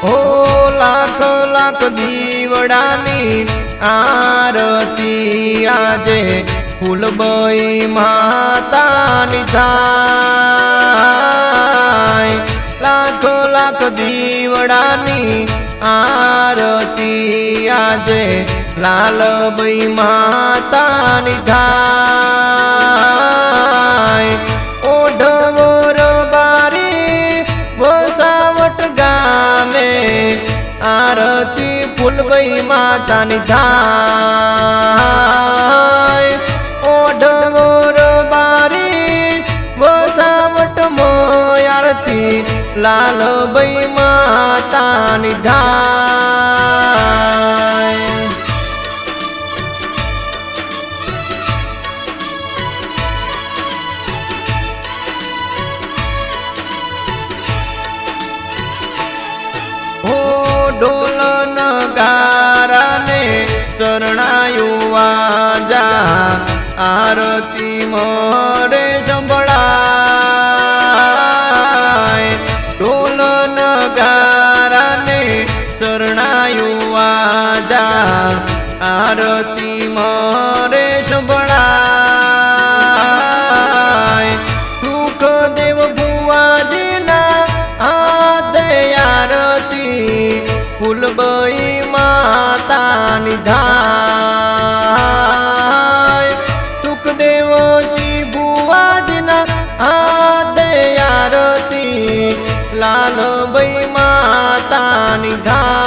ओ लाख लाख दीवड़ानी आरती आजे फूलबई मातानी थाय। लाख लाख दीवड़ानी आरती आजे लालबई मातानी थाय। ओढवर बारी वसावट गामे आरती फूलबई मातानी थाय। ओढवर बारी वसावट मोय आरती लालबई मातानी थाय। ढोल नगारा ने शरणायु आजा आरती मोरे संभळाय। ढोल नगारा ने शरणायु आजा आरती मोरे संभळाय। सुखदेव बुवाजीना आदे आरती फूलबई मातानी थाय। सुखदेव श्री बुवाजीना आदे आरती लालबई मातानी थाय।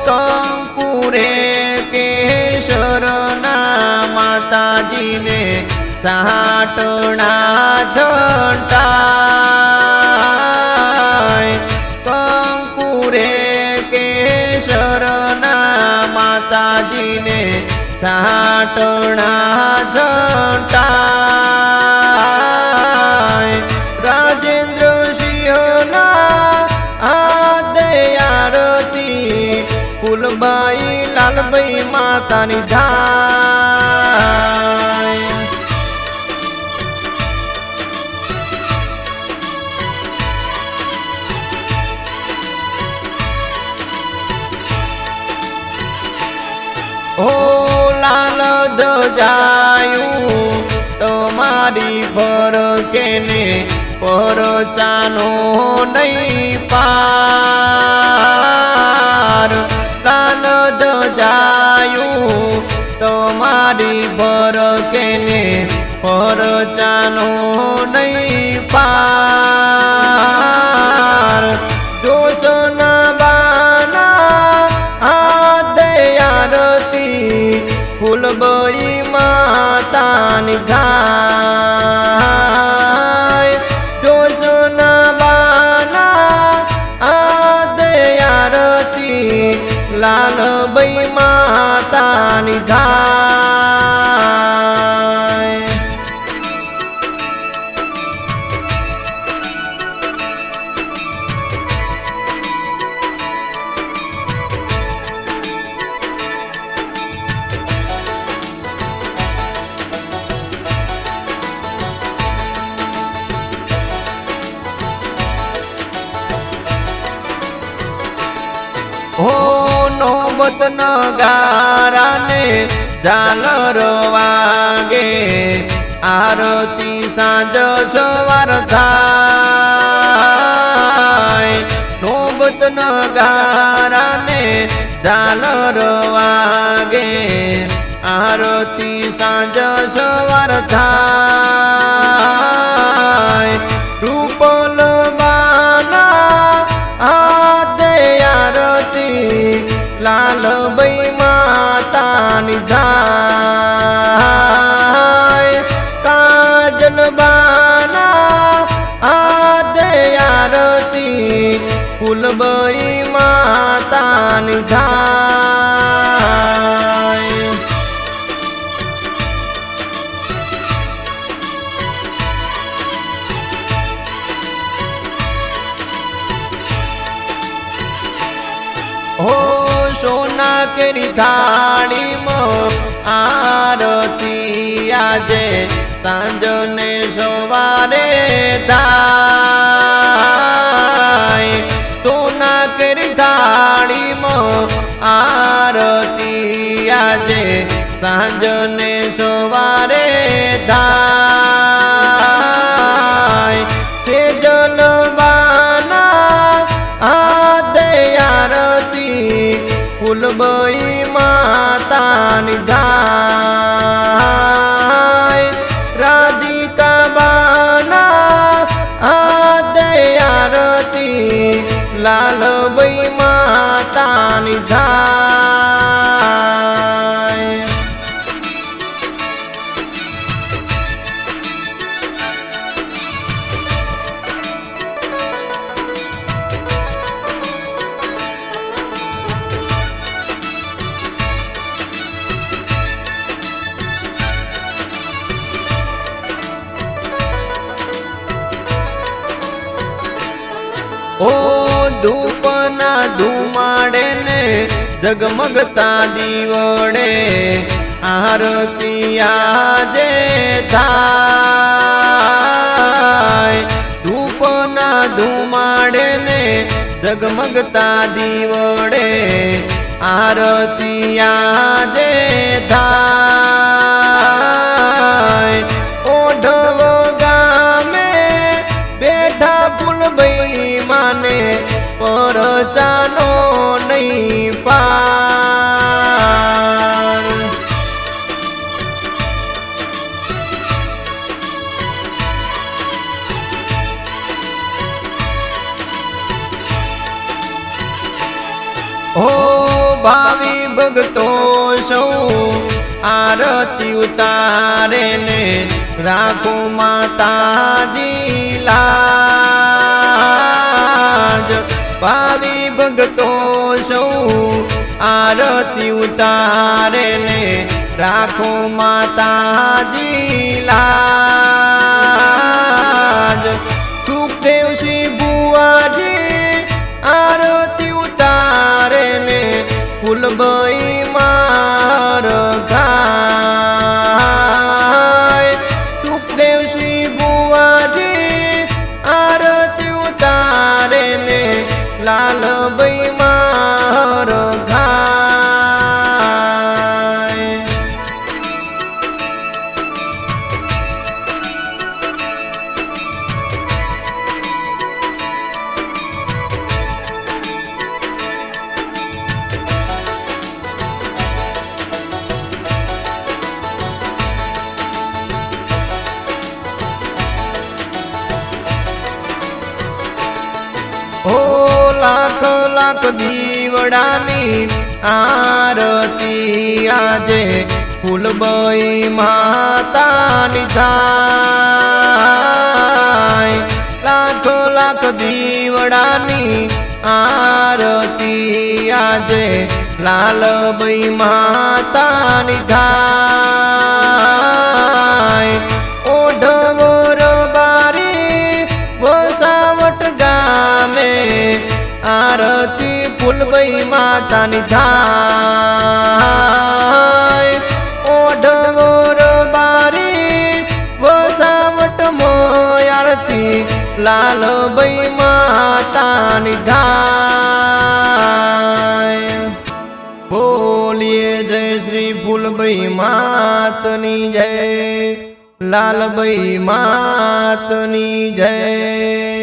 कंकुरे केशरना माताजी ने साटना झंटाय। कंकुरे केशरना माताजी ने साटना झंटाय। राजेंद्र सिंहना आदे आरती फूलबई लालबई मातानी थाय। ओ लाल ध्वजायु तमारी फरके ने परचानो नहीं पार। लाल ध्वजायु तमारी फरके ने परचानो नहीं पार। जोशना बाना आदे आरती फूलबई मातानी थाय। जोशना बाना आदे आरती लालबई मातानी थाय। हो नौबत नगारा ने झालर वागे आरती सांज सवार थाय। नौबत नगारा ने झालर वागे आरती सांज सवार थाय। रूपल बाना आदे आरती लालबई मातानी थाय। काजल बाना आदे आरती फूलबई मातानी थाय। हो सोना केरी थाली में आरती आजे सांजो ने सवारे थाय सोना केरी थाली में आरती आजे सांजो ने सवारे थाय ते जलवाना आदे आरती फूलबई माता निधाय राधिका बाना आदे आरती लालबई माता निधाय ओ धूपना धुमाड़े ने जगमगता दीवड़े आरती आजे थाय धूपना धुमाड़े ने जगमगता दीवड़े आरती आजे थाय ओढवो गामे बेठा फूलबई माने परचानो नहीं पार ओ भावी भगतो सौ आरती उतारे ने राखो माता जी लाज भावी भगतो सौ आरती उतारे ने राखो माता जी लाज सुखदेव श्री बुआ जी आरती उतारे ने फूलबई मार घाय सुखदेव श्री बुआ जी आरती उतारे ने लालबई मार घाय ओ लाख लाख दीवड़ानी आरती आजे फूलबई माता निधाय लाख लाख दीवड़ानी आरती आजे लालबई माता निधाय ओढवोर बारी वसावट गामे आरती फूलबई माता निधाय ओढवोर बारी वसावट मोय आरती लालबई माता निधाय बोलिए जय श्री फूलबई मातनी जय लालबई मातनी जय।